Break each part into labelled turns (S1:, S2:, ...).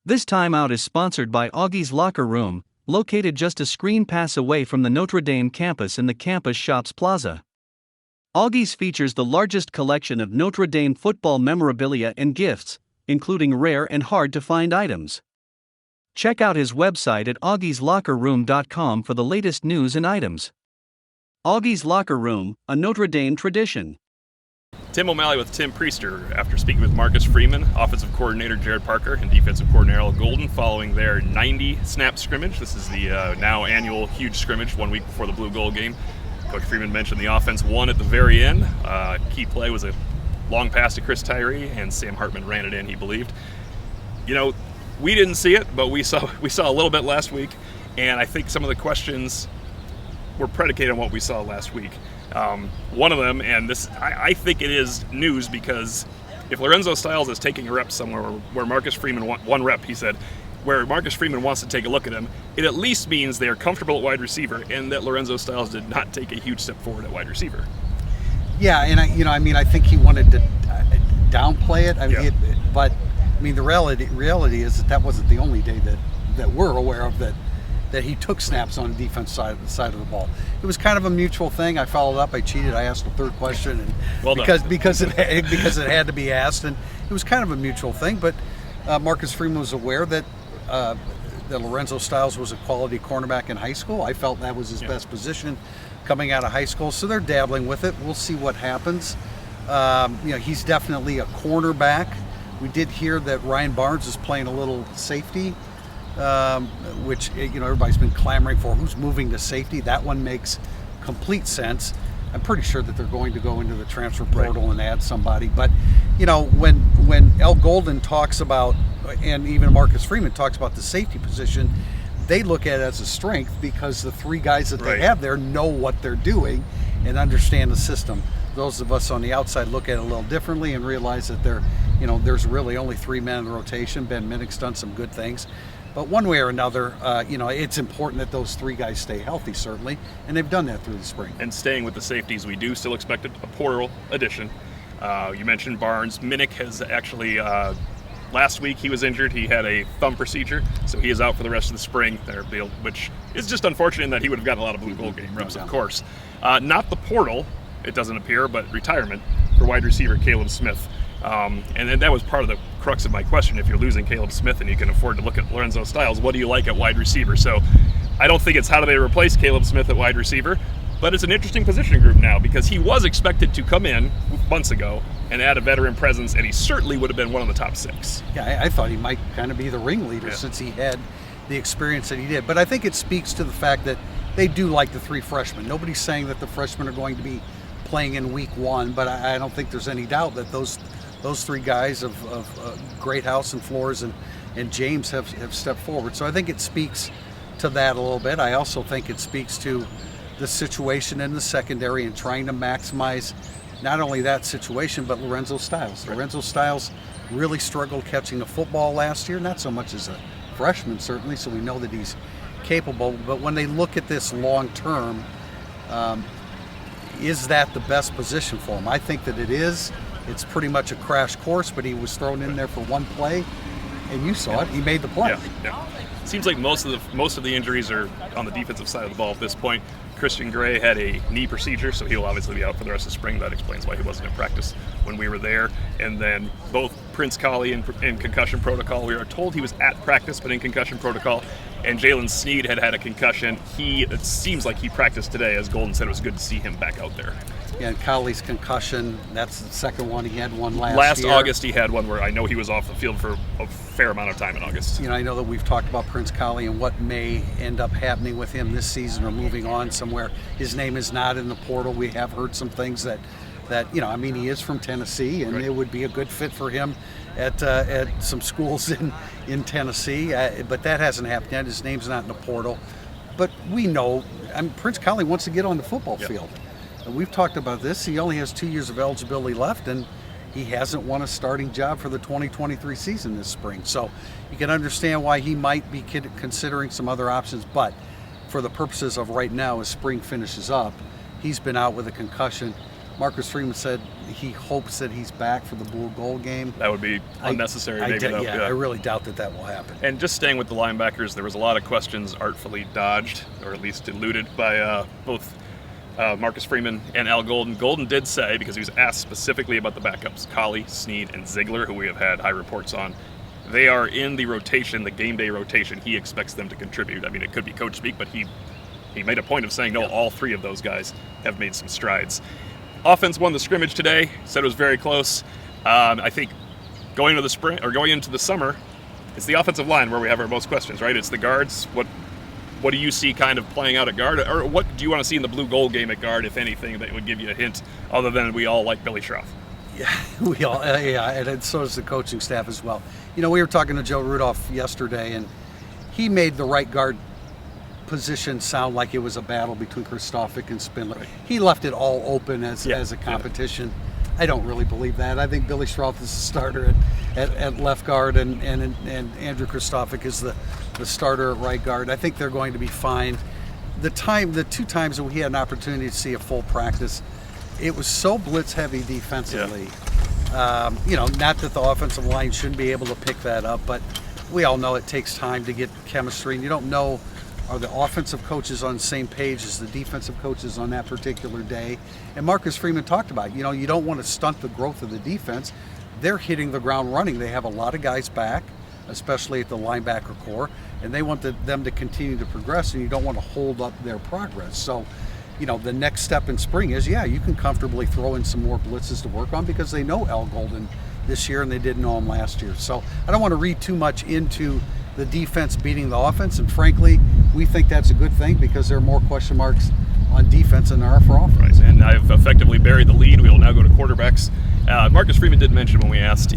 S1: This timeout is sponsored by Augie's Locker Room, located just a screen pass away from the Notre Dame campus in the Campus Shops Plaza. Augie's features the largest collection of Notre Dame football memorabilia and gifts, including rare and hard-to-find items. Check out his website at augieslockerroom.com for the latest news and items. Augie's Locker Room, a Notre Dame tradition.
S2: Tim O'Malley with Tim Priester after speaking with Marcus Freeman, offensive coordinator Gerad Parker, and defensive coordinator Golden following their 90-snap scrimmage. This is the now annual huge scrimmage 1 week before the Blue Gold game. Coach Freeman mentioned the offense won at the very end. Key play was a long pass to Chris Tyree, and Sam Hartman ran it in, he believed. You know, we didn't see it, but we saw a little bit last week, and I think some of the questions were predicated on what we saw last week. One of them, and this, I think it is news, because if Lorenzo Styles is taking a rep somewhere where Marcus Freeman one rep, he said, where Marcus Freeman wants to take a look at him, it at least means they are comfortable at wide receiver, and that Lorenzo Styles did not take a huge step forward at wide receiver.
S3: Yeah, and I think he wanted to downplay it. But the reality is that wasn't the only day that we're aware of that he took snaps on the defense side of the ball. It was kind of a mutual thing. I followed up. I cheated. I asked the third question, and because it had to be asked, and it was kind of a mutual thing. But Marcus Freeman was aware that Lorenzo Styles was a quality cornerback in high school. I felt that was his best position coming out of high school. So they're dabbling with it. We'll see what happens. He's definitely a cornerback. We did hear that Ryan Barnes is playing a little safety, which everybody's been clamoring for. Who's moving to safety? That one makes complete sense. I'm pretty sure that they're going to go into the transfer portal and add somebody. But when L. Golden talks about, and even Marcus Freeman talks about the safety position, they look at it as a strength because the three guys that they have there know what they're doing and understand the system. Those of us on the outside look at it a little differently and realize that there's really only 3 men in the rotation. Ben Minnick's done some good things. But one way or another, it's important that those 3 guys stay healthy, certainly, and they've done that through the spring.
S2: And staying with the safeties, we do still expect a portal addition. You mentioned Barnes. Minnick has actually, last week he was injured. He had a thumb procedure, so he is out for the rest of the spring, which is just unfortunate in that he would have gotten a lot of Blue Gold game reps, of course. Not the portal, it doesn't appear, but retirement for wide receiver Caleb Smith. And that was part of the crux of my question. If you're losing Caleb Smith and you can afford to look at Lorenzo Styles, what do you like at wide receiver? So I don't think it's how do they replace Caleb Smith at wide receiver, but it's an interesting position group now because he was expected to come in months ago and add a veteran presence, and he certainly would have been one of the top 6.
S3: Yeah, I thought he might kind of be the ringleader since he had the experience that he did. But I think it speaks to the fact that they do like the 3 freshmen. Nobody's saying that the freshmen are going to be playing in week 1, but I don't think there's any doubt that those 3 guys of Greathouse and Flores and James have stepped forward. So I think it speaks to that a little bit. I also think it speaks to the situation in the secondary and trying to maximize not only that situation, but Lorenzo Styles. Lorenzo Styles really struggled catching the football last year, not so much as a freshman, certainly, so we know that he's capable. But when they look at this long term, is that the best position for him? I think that it is. It's pretty much a crash course, but he was thrown in there for one play, and you saw it. He made the play.
S2: Yeah. Seems like most of the injuries are on the defensive side of the ball at this point. Christian Gray had a knee procedure, so he'll obviously be out for the rest of spring. That explains why he wasn't in practice when we were there. And then both Prince Colley in concussion protocol. We are told he was at practice, but in concussion protocol. And Jalen Sneed had a concussion. It seems like he practiced today. As Golden said, it was good to see him back out there.
S3: Yeah, and Colley's concussion, that's the second one. He had one last year.
S2: August he had one where I know he was off the field for a fair amount of time in August.
S3: I know that we've talked about Prince Colley and what may end up happening with him this season or moving on somewhere. His name is not in the portal. We have heard some things that he is from Tennessee, and it would be a good fit for him at some schools in Tennessee. But that hasn't happened yet. His name's not in the portal. But we know, Prince Colley wants to get on the football field. And we've talked about this. He only has 2 years of eligibility left, and he hasn't won a starting job for the 2023 season this spring. So you can understand why he might be considering some other options. But for the purposes of right now, as spring finishes up, he's been out with a concussion. Marcus Freeman said he hopes that he's back for the blue gold game.
S2: That would be unnecessary, maybe.
S3: I really doubt that will happen.
S2: And just staying with the linebackers, there was a lot of questions artfully dodged, or at least eluded, by both Marcus Freeman and Al Golden. Golden did say, because he was asked specifically about the backups, Colley, Snead, and Ziegler, who we have had high reports on, they are in the rotation, the game day rotation. He expects them to contribute. I mean, it could be coach speak, but he made a point of saying, no, all three of those guys have made some strides. Offense won the scrimmage today, said it was very close. I think going into the spring, or going into the summer, it's the offensive line where we have our most questions, right? It's the guards. What do you see kind of playing out at guard? Or what do you want to see in the blue gold game at guard, if anything, that would give you a hint, other than we all like Billy Schroff?
S3: Yeah, we all, and so does the coaching staff as well. You know, we were talking to Joe Rudolph yesterday, and he made the right guard position sound like it was a battle between Kristofik and Spindler. Right. He left it all open as a competition. I don't really believe that. I think Billy Schroff is the starter at left guard, and Andrew Kristofik is the starter at right guard. I think they're going to be fine. The 2 times that we had an opportunity to see a full practice, it was so blitz heavy defensively. Not that the offensive line shouldn't be able to pick that up, but we all know it takes time to get chemistry, and you don't know, are the offensive coaches on the same page as the defensive coaches on that particular day? And Marcus Freeman talked about, you don't want to stunt the growth of the defense. They're hitting the ground running. They have a lot of guys back, especially at the linebacker core, and they want them to continue to progress, and you don't want to hold up their progress. So, the next step in spring is, you can comfortably throw in some more blitzes to work on, because they know Al Golden this year and they didn't know him last year. So I don't want to read too much into the defense beating the offense, and frankly, we think that's a good thing, because there are more question marks on defense than there are for offense.
S2: Right, and I've effectively buried the lead. We will now go to quarterbacks. Marcus Freeman did mention, when we asked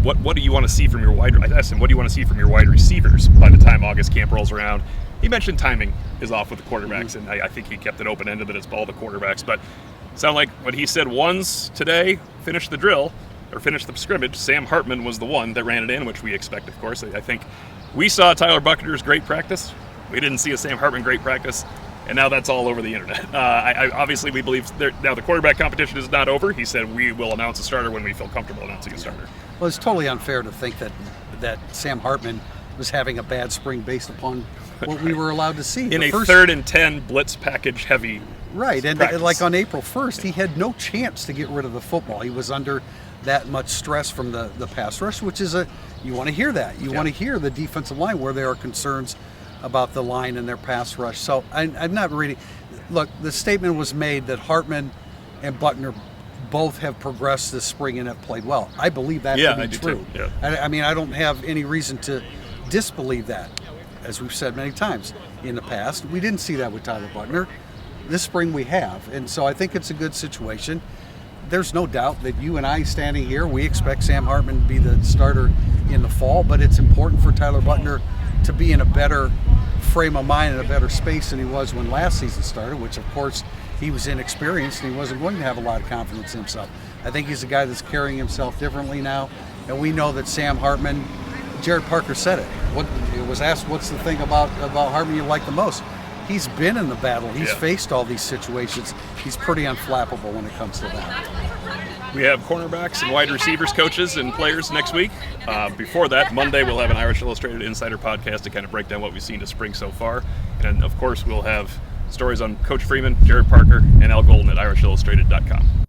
S2: what do you want to see from your I asked him, what do you want to see from your wide receivers by the time August camp rolls around? He mentioned timing is off with the quarterbacks, and I think he kept it open-ended that it's all the quarterbacks. But it sounded like when he said ones today finished the drill, or finished the scrimmage, Sam Hartman was the one that ran it in, which we expect, of course. I think we saw Tyler Buckner's great practice. We didn't see a Sam Hartman great practice, and now that's all over the internet. Obviously, we believe now the quarterback competition is not over. He said we will announce a starter when we feel comfortable announcing a starter.
S3: Well, it's totally unfair to think that Sam Hartman was having a bad spring based upon what we were allowed to see.
S2: In a 3rd and 10 blitz package heavy
S3: Right, and
S2: practice.
S3: Like on April 1st, he had no chance to get rid of the football. He was under that much stress from the pass rush, which is you want to hear that. You want to hear the defensive line where there are concerns about the line and their pass rush. So I'm not reading. Look, the statement was made that Hartman and Buckner both have progressed this spring and have played well. I believe that to be true.
S2: Yeah.
S3: I don't have any reason to disbelieve that. As we've said many times in the past, we didn't see that with Tyler Buckner. This spring we have, and so I think it's a good situation. There's no doubt that you and I standing here, we expect Sam Hartman to be the starter in the fall, but it's important for Tyler Buckner to be in a better frame of mind and a better space than he was when last season started, which of course he was inexperienced and he wasn't going to have a lot of confidence in himself. I think he's a guy that's carrying himself differently now, and we know that Sam Hartman, Gerad Parker said it. It was asked, what's the thing about Hartman you like the most? He's been in the battle. He's faced all these situations. He's pretty unflappable when it comes to that.
S2: We have cornerbacks and wide receivers coaches and players next week. Before that, Monday, we'll have an Irish Illustrated Insider podcast to kind of break down what we've seen this spring so far. And, of course, we'll have stories on Coach Freeman, Gerad Parker, and Al Golden at irishillustrated.com.